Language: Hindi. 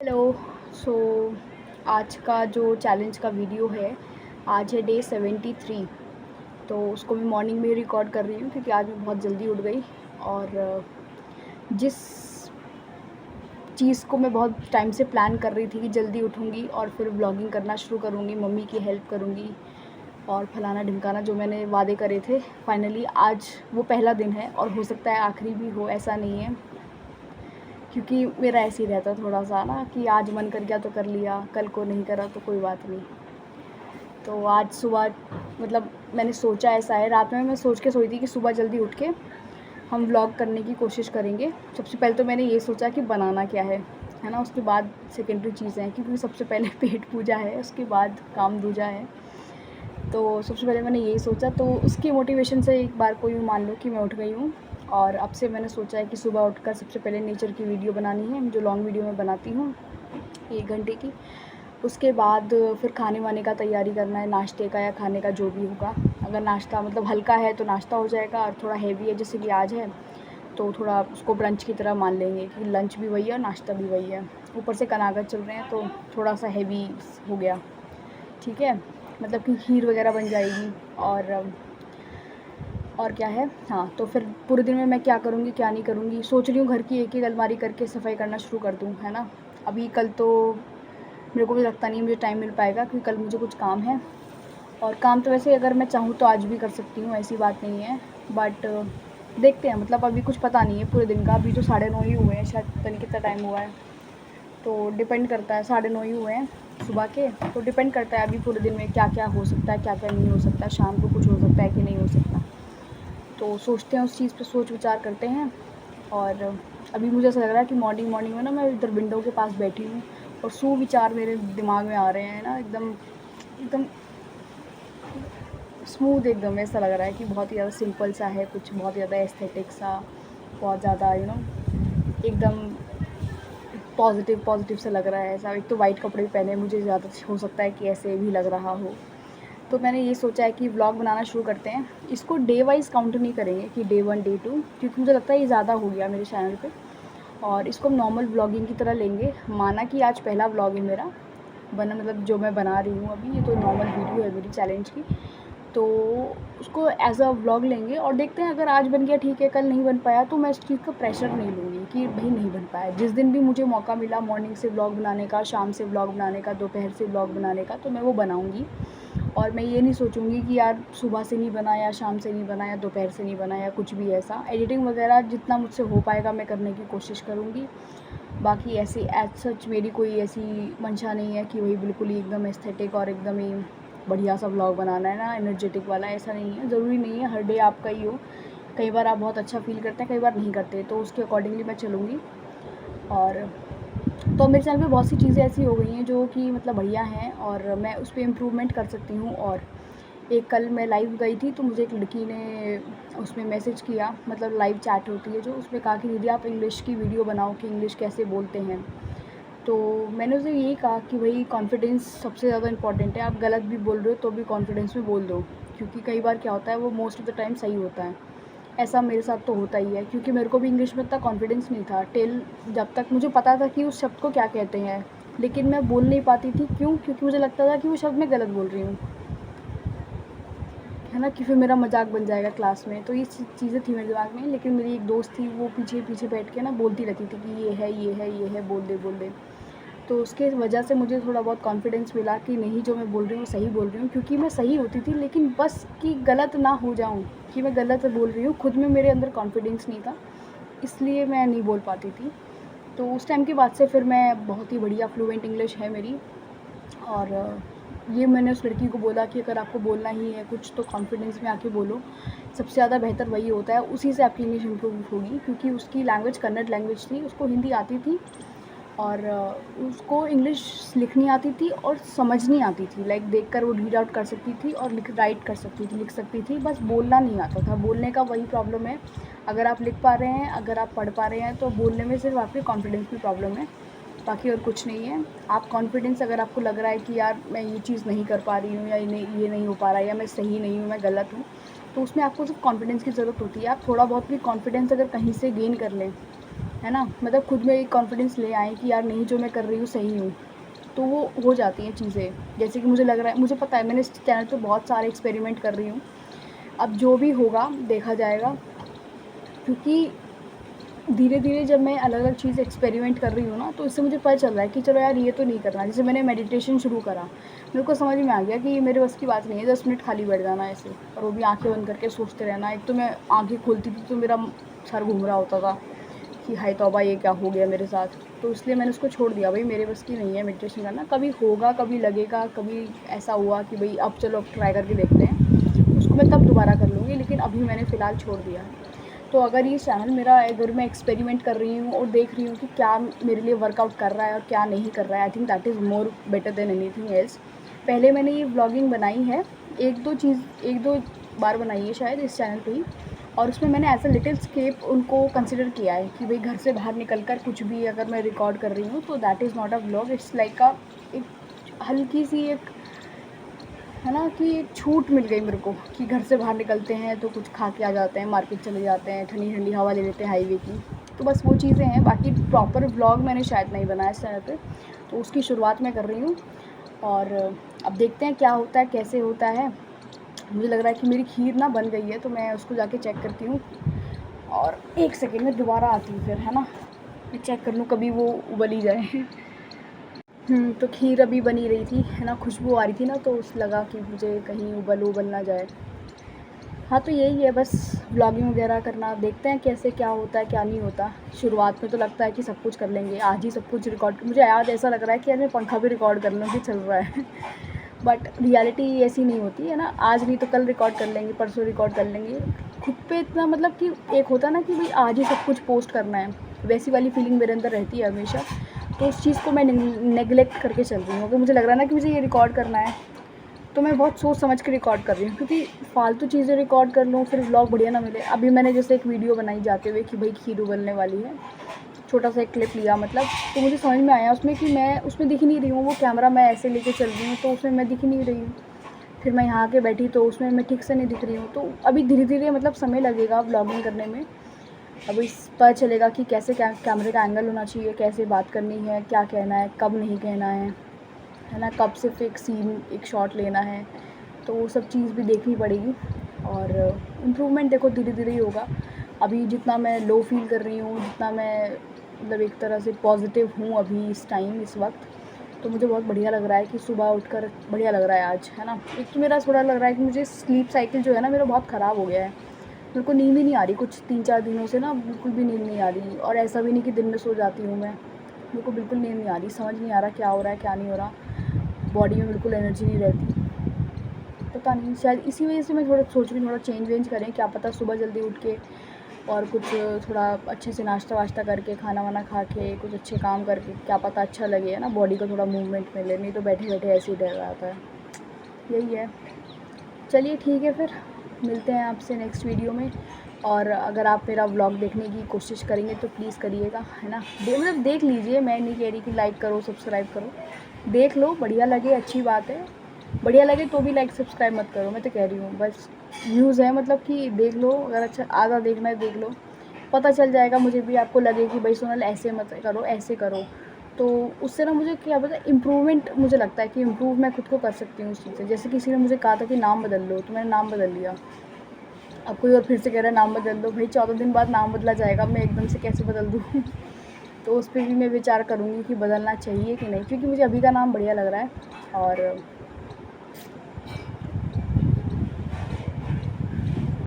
हेलो। सो आज का जो चैलेंज का वीडियो है, आज है डे 73। तो उसको मैं मॉर्निंग में रिकॉर्ड कर रही हूँ क्योंकि आज मैं बहुत जल्दी उठ गई। और जिस चीज़ को मैं बहुत टाइम से प्लान कर रही थी कि जल्दी उठूँगी और फिर व्लॉगिंग करना शुरू करूँगी, मम्मी की हेल्प करूँगी और फलाना ढिमकाना जो मैंने वादे करे थे, फाइनली आज वो पहला दिन है और हो सकता है आखिरी भी हो, ऐसा नहीं है। क्योंकि मेरा ऐसे ही रहता थोड़ा सा ना कि आज मन कर गया तो कर लिया, कल को नहीं करा तो कोई बात नहीं। तो आज सुबह मतलब मैंने सोचा ऐसा है, रात में मैं सोच के सोई थी कि सुबह जल्दी उठ के हम व्लॉग करने की कोशिश करेंगे। सबसे पहले तो मैंने ये सोचा कि बनाना क्या है ना, उसके बाद सेकेंडरी चीज़ें हैं क्योंकि सबसे पहले पेट पूजा है, उसके बाद काम दूजा है। तो सबसे पहले मैंने यही सोचा, तो उसकी मोटिवेशन से एक बार कोई मान लो कि मैं उठ गई हूँ और अब से मैंने सोचा है कि सुबह उठकर सबसे पहले नेचर की वीडियो बनानी है, जो लॉन्ग वीडियो मैं बनाती हूँ 1 घंटे की। उसके बाद फिर खाने वाने का तैयारी करना है, नाश्ते का या खाने का जो भी होगा। अगर नाश्ता मतलब हल्का है तो नाश्ता हो जाएगा, और थोड़ा हेवी है जैसे कि आज है तो थोड़ा उसको ब्रंच की तरह मान लेंगे कि लंच भी वही है और नाश्ता भी वही है। ऊपर से कनागत चल रहे हैं तो थोड़ा सा हेवी हो गया, ठीक है। मतलब कि खीर वगैरह बन जाएगी। और क्या है, हाँ, तो फिर पूरे दिन में मैं क्या करूँगी क्या नहीं करूँगी, सोच रही हूँ घर की एक एक अलमारी करके सफाई करना शुरू कर दूँ, है ना। अभी कल तो मेरे को भी लगता नहीं मुझे टाइम मिल पाएगा क्योंकि कल मुझे कुछ काम है। और काम तो वैसे अगर मैं चाहूँ तो आज भी कर सकती हूँ, ऐसी बात नहीं है। बट देखते हैं, मतलब अभी कुछ पता नहीं है पूरे दिन का। अभी तो 9:30 ही हुए हैं शायद, पता नहीं कितना टाइम हुआ है। तो डिपेंड करता है, 9:30 ही हुए हैं सुबह के, तो डिपेंड करता है अभी पूरे दिन में क्या क्या हो सकता है, क्या क्या नहीं हो सकता, शाम को कुछ हो सकता है कि नहीं हो सकता। तो सोचते हैं, उस चीज़ पे सोच विचार करते हैं। और अभी मुझे ऐसा लग रहा है कि मॉर्निंग मॉर्निंग में ना मैं इधर विंडो के पास बैठी हूँ और सुविचार मेरे दिमाग में आ रहे हैं ना, एकदम एकदम स्मूथ, एकदम ऐसा लग रहा है कि बहुत ही ज़्यादा सिंपल सा है, कुछ बहुत ज़्यादा एस्थेटिक सा, बहुत ज़्यादा एकदम पॉजिटिव पॉजिटिव सा लग रहा है ऐसा। एक तो वाइट कपड़े पहने, मुझे ज़्यादा हो सकता है कि ऐसे भी लग रहा हो। तो मैंने ये सोचा है कि व्लॉग बनाना शुरू करते हैं। इसको डे वाइज़ काउंट नहीं करेंगे कि डे 1 डे 2, क्योंकि मुझे लगता है ये ज़्यादा हो गया मेरे चैनल पे। और इसको हम नॉर्मल व्लॉगिंग की तरह लेंगे, माना कि आज पहला व्लॉग है मेरा बना, मतलब जो मैं बना रही हूँ अभी, ये तो नॉर्मल वीडियो है मेरी चैलेंज की। तो उसको एज़ अ व्लॉग लेंगे और देखते हैं, अगर आज बन गया ठीक है, कल नहीं बन पाया तो मैं इस चीज़ का प्रेशर नहीं लूँगी कि भाई नहीं बन पाया। जिस दिन भी मुझे मौका मिला मॉर्निंग से व्लॉग बनाने का, शाम से व्लॉग बनाने का, दोपहर से व्लॉग बनाने का, तो मैं वो बनाऊँगी। और मैं ये नहीं सोचूँगी कि यार सुबह से नहीं बना या शाम से नहीं बना या दोपहर से नहीं बना या कुछ भी ऐसा। एडिटिंग वगैरह जितना मुझसे हो पाएगा मैं करने की कोशिश करूँगी। बाकी ऐसी एज़ सच मेरी कोई ऐसी मंशा नहीं है कि वही बिल्कुल ही एकदम एस्थेटिक और एकदम ही बढ़िया सा व्लॉग बनाना है ना, एनर्जेटिक वाला, ऐसा नहीं है। ज़रूरी नहीं है हर डे आपका ही हो। कई बार आप बहुत अच्छा फ़ील करते हैं, कई बार नहीं करते, तो उसके अकॉर्डिंगली मैं चलूँगी। और तो मेरे चैनल पे बहुत सी चीज़ें ऐसी हो गई हैं जो कि मतलब बढ़िया हैं और मैं उस पे इम्प्रूवमेंट कर सकती हूँ। और एक कल मैं लाइव गई थी तो मुझे एक लड़की ने उसमें मैसेज किया, मतलब लाइव चैट होती है जो, उसमें कहा कि दीदी आप इंग्लिश की वीडियो बनाओ कि इंग्लिश कैसे बोलते हैं। तो मैंने उसे यही कहा कि भाई कॉन्फिडेंस सबसे ज़्यादा इंपॉर्टेंट है। आप गलत भी बोल रहे हो तो भी कॉन्फिडेंस में बोल दो, क्योंकि कई बार क्या होता है वो मोस्ट ऑफ़ द टाइम सही होता है। ऐसा मेरे साथ तो होता ही है, क्योंकि मेरे को भी इंग्लिश में इतना कॉन्फिडेंस नहीं था टिल जब तक मुझे पता था कि उस शब्द को क्या कहते हैं, लेकिन मैं बोल नहीं पाती थी। क्यों? क्योंकि मुझे लगता था कि वो शब्द मैं गलत बोल रही हूँ, है ना, कि फिर मेरा मजाक बन जाएगा क्लास में। तो ये चीज़ें थी मेरे दिमाग में। लेकिन मेरी एक दोस्त थी, वो पीछे पीछे बैठ के ना बोलती रहती थी कि ये है ये है ये है, बोल दे बोल दे। तो उसके वजह से मुझे थोड़ा बहुत कॉन्फिडेंस मिला कि नहीं, जो मैं बोल रही हूँ सही बोल रही हूँ, क्योंकि मैं सही होती थी लेकिन बस कि गलत ना हो जाऊँ, कि मैं गलत बोल रही हूँ, खुद में मेरे अंदर कॉन्फिडेंस नहीं था, इसलिए मैं नहीं बोल पाती थी। तो उस टाइम के बाद से फिर मैं बहुत ही बढ़िया फ्लुएंट इंग्लिश है मेरी। और ये मैंने उस लड़की को बोला कि अगर आपको बोलना ही है कुछ तो कॉन्फिडेंस में आके बोलो, सबसे ज़्यादा बेहतर वही होता है, उसी से आपकी इंग्लिश इम्प्रूव होगी। क्योंकि उसकी लैंग्वेज कन्नड़ लैंग्वेज थी, उसको हिंदी आती थी और उसको इंग्लिश लिखनी आती थी और समझनी आती थी। लाइक देखकर वो रीड आउट कर सकती थी और राइट कर सकती थी, लिख सकती थी, बस बोलना नहीं आता था। बोलने का वही प्रॉब्लम है। अगर आप लिख पा रहे हैं, अगर आप पढ़ पा रहे हैं, तो बोलने में सिर्फ आपके कॉन्फिडेंस की प्रॉब्लम है, बाकी और कुछ नहीं है। आप कॉन्फिडेंस, अगर आपको लग रहा है कि यार मैं ये चीज़ नहीं कर पा रही हूँ या ये नहीं हो पा रहा है या मैं सही नहीं हूँ, मैं गलत हूँ, तो उसमें आपको सिर्फ कॉन्फिडेंस की ज़रूरत होती है। आप थोड़ा बहुत भी कॉन्फिडेंस अगर कहीं से गेन कर लें है ना, मतलब खुद में एक कॉन्फिडेंस ले आएँ कि यार नहीं, जो मैं कर रही हूँ सही हूँ, तो वो हो जाती हैं चीज़ें। जैसे कि मुझे लग रहा है, मुझे पता है मैंने इस चैनल पे बहुत सारे एक्सपेरिमेंट कर रही हूँ, अब जो भी होगा देखा जाएगा, क्योंकि धीरे-धीरे जब मैं अलग-अलग चीज़ एक्सपेरिमेंट कर रही हूँ ना, तो इससे मुझे पता चल रहा है कि चलो यार ये तो नहीं करना। जैसे मैंने मेडिटेशन शुरू करा, मेरे को समझ में आ गया कि ये मेरे बस की बात नहीं है 10 मिनट खाली बैठ जाना ऐसे, और वो भी आँखें बंद करके सोचते रहना। एक तो मैं आँखें खोलती थी तो मेरा सर घूम रहा होता था कि हाय तौबा, ये क्या हो गया मेरे साथ। तो इसलिए मैंने उसको छोड़ दिया, भाई मेरे बस की नहीं है मेडिटेशन करना। कभी होगा, कभी लगेगा, कभी ऐसा हुआ कि भाई अब चलो अब ट्राई करके देखते हैं, उसको मैं तब दोबारा कर लूँगी, लेकिन अभी मैंने फ़िलहाल छोड़ दिया है। तो अगर ये चैनल मेरा, अगर मैं एक्सपेरिमेंट कर रही हूँ और देख रही हूँ कि क्या मेरे लिए वर्कआउट कर रहा है और क्या नहीं कर रहा है, I think that is more better than anything else. पहले मैंने ये व्लॉगिंग बनाई है, एक दो बार बनाई है शायद इस चैनल पे ही, और उसमें मैंने एज अ लिटिल स्केप उनको कंसिडर किया है कि भाई घर से बाहर निकल कर कुछ भी अगर मैं रिकॉर्ड कर रही हूँ तो that is not a vlog, it's like अ एक हल्की सी एक, है ना, कि एक छूट मिल गई मेरे को कि घर से बाहर निकलते हैं तो कुछ खा के आ जाते हैं, मार्केट चले जाते हैं, ठंडी ठंडी हवा ले लेते हैं हाईवे की। तो बस वो चीज़ें हैं, बाकी प्रॉपर व्लॉग मैंने शायद नहीं बनाया इस चैनल पे, तो उसकी शुरुआत मैं कर रही हूँ। और अब देखते हैं क्या होता है, कैसे होता है। मुझे लग रहा है कि मेरी खीर ना बन गई है, तो मैं उसको जाके चेक करती हूँ, और 1 सेकेंड में दोबारा आती हूँ फिर, है ना, मैं चेक कर लूँ कभी वो उबल ही जाए। तो खीर अभी बनी रही थी, है ना, खुशबू आ रही थी ना, तो उस लगा कि मुझे कहीं उबल ना जाए। हाँ, तो यही है बस, व्लॉगिंग वगैरह करना, देखते हैं कैसे क्या होता है क्या नहीं होता। शुरुआत में तो लगता है कि सब कुछ कर लेंगे, आज ही सब कुछ रिकॉर्ड, मुझे आज ऐसा लग रहा है कि यार मैं पंखा भी रिकॉर्ड कर लूँ कि चल रहा है। बट रियलिटी ऐसी नहीं होती है ना, आज नहीं तो कल रिकॉर्ड कर लेंगे, परसों रिकॉर्ड कर लेंगे। खुद पे इतना मतलब कि एक होता है ना कि भाई आज ही सब कुछ पोस्ट करना है, वैसी वाली फीलिंग मेरे अंदर रहती है हमेशा। तो उस चीज़ को मैं नेगलेक्ट करके चल रही हूँ, अगर मुझे लग रहा है ना कि मुझे ये रिकॉर्ड करना है, तो मैं बहुत सोच समझ के रिकॉर्ड कर रही हूँ, क्योंकि फालतू चीज़ें रिकॉर्ड कर लूँ फिर व्लॉग बढ़िया ना मिले। अभी मैंने जैसे एक वीडियो बनाई जाते हुए कि भाई खीर उबलने वाली है, छोटा सा एक क्लिप लिया मतलब, तो मुझे समझ में आया उसमें कि मैं उसमें दिख ही नहीं रही हूँ, वो कैमरा मैं ऐसे लेके चल रही हूँ तो उसमें मैं दिख ही नहीं रही हूँ। फिर मैं यहाँ आके बैठी तो उसमें मैं ठीक से नहीं दिख रही हूँ। तो अभी धीरे-धीरे मतलब समय लगेगा व्लॉगिंग करने में। अब इस पता चलेगा कि कैसे कैमरे का एंगल होना चाहिए, कैसे बात करनी है, क्या कहना है, कब नहीं कहना है ना, कब सिर्फ एक सीन, एक शॉट लेना है, तो वो सब चीज़ भी देखनी पड़ेगी। और इम्प्रूवमेंट देखो धीरे-धीरे ही होगा। अभी जितना मैं लो फील कर रही हूँ, जितना मैं मतलब एक तरह से पॉज़िटिव हूँ अभी इस टाइम, इस वक़्त, तो मुझे बहुत बढ़िया लग रहा है कि सुबह उठकर बढ़िया लग रहा है आज, है ना। एक तो मेरा थोड़ा लग रहा है कि मुझे स्लीप साइकिल जो है ना मेरा बहुत ख़राब हो गया है। मेरे को नींद ही नहीं आ रही, कुछ 3-4 दिनों से ना बिल्कुल भी नींद नहीं आ रही, और ऐसा भी नहीं कि दिन में सो जाती हूँ मैं। मेरे को बिल्कुल नींद नहीं आ रही, समझ नहीं आ रहा क्या हो रहा है, क्या नहीं हो रहा। बॉडी में बिल्कुल एनर्जी नहीं रहती। पता नहीं, शायद इसी वजह से मैं थोड़ा सोच रही हूँ थोड़ा चेंज वेंज करें, क्या पता सुबह जल्दी उठ के और कुछ थोड़ा अच्छे से नाश्ता वाश्ता करके, खाना वाना खा के, कुछ अच्छे काम करके, क्या पता अच्छा लगे, है ना, बॉडी को थोड़ा मूवमेंट मिले, नहीं तो बैठे बैठे ऐसे ही रह जाता है। यही है। चलिए ठीक है, फिर मिलते हैं आपसे नेक्स्ट वीडियो में। और अगर आप मेरा व्लॉग देखने की कोशिश करेंगे तो प्लीज़ करिएगा, है ना, मतलब देख लीजिए, मैं नहीं कह रही कि लाइक करो सब्सक्राइब करो, देख लो, बढ़िया लगे अच्छी बात है, बढ़िया लगे तो भी लाइक सब्सक्राइब मत करो, मैं तो कह रही हूँ बस। व्यूज़ है मतलब कि देख लो, अगर अच्छा आधा देखना है देख लो, पता चल जाएगा मुझे भी, आपको लगे कि भाई सोनल ऐसे मत करो, ऐसे करो, तो उससे ना मुझे क्या पता इम्प्रूवमेंट, मुझे लगता है कि इम्प्रूव मैं खुद को कर सकती हूँ उस चीज़ से। जैसे किसी ने मुझे कहा था कि नाम बदल लो, तो मैंने नाम बदल लिया। अब कोई और फिर से कह रहा है नाम बदल दो, भाई 14 दिन बाद नाम बदला जाएगा, मैं एकदम से कैसे बदल दूँ। तो उस पे भी मैं विचार करूँगी कि बदलना चाहिए कि नहीं, क्योंकि मुझे अभी का नाम बढ़िया लग रहा है। और